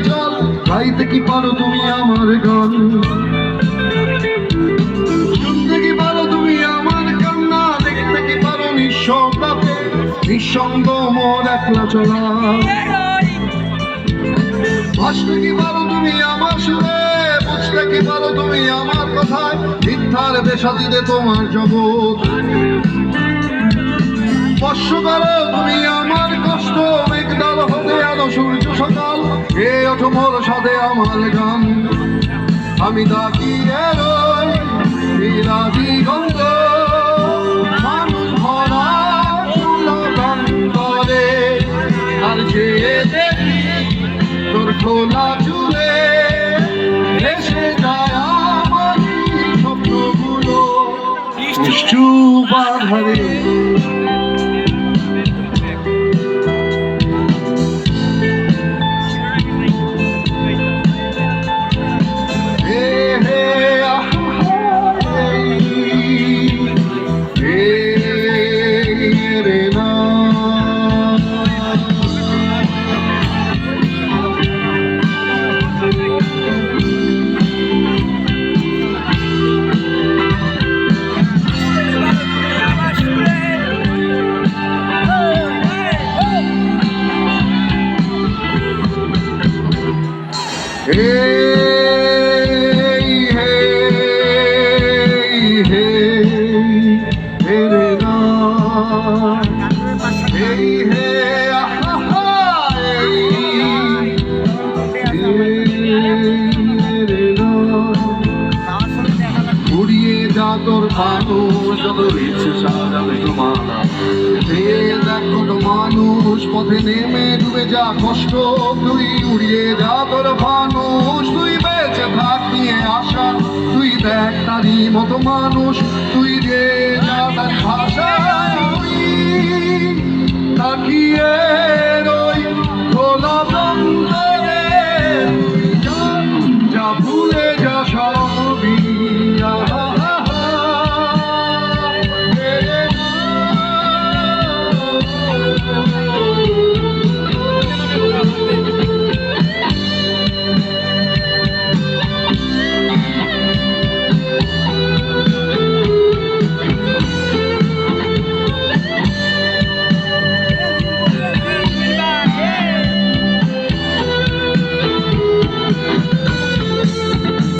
চল, গাইতে কি পারো তুমি আমার গান? শুনতে কি পারো তুমি আমার কান্না? দেখতে কি পারো নিঃশব্দে নিঃসঙ্গ মোর একলা চলা? ভাসতে কি পারো তুমি আমার সুরে? বুঝতে কি পারো তুমি আমার কথায়? মিথ্যার বেসাদিতে তোমার জগৎ স্পর্শ করো তুমি আমার কষ্ট। মেঘডাল হতে আলো সূর্য সকাল, এ ওঠো মোর সাথে আমার গান। আমি তাকিয়ে রই নীলা দিগন্ত, মানুষ ভরা গান করে, আর চেয়ে দেখি তোর খোলা চুলে এসে যায় আমার স্বপ্নগুলো নিশ্চুপ আধারে। উড়িয়ে যা তোর মানুষ যত ইচ্ছে সাজাবে তোমারা। দেখো তো মানুষ পথে নেমে ডুবে যা কষ্ট, তুই উড়িয়ে যা তোর মানুষ। তুই বেঁচে থাক নিয়ে আশা, তুই দেখ তারই মতো মানুষ। তুই যে যা তার ভাষা তাকিয়ে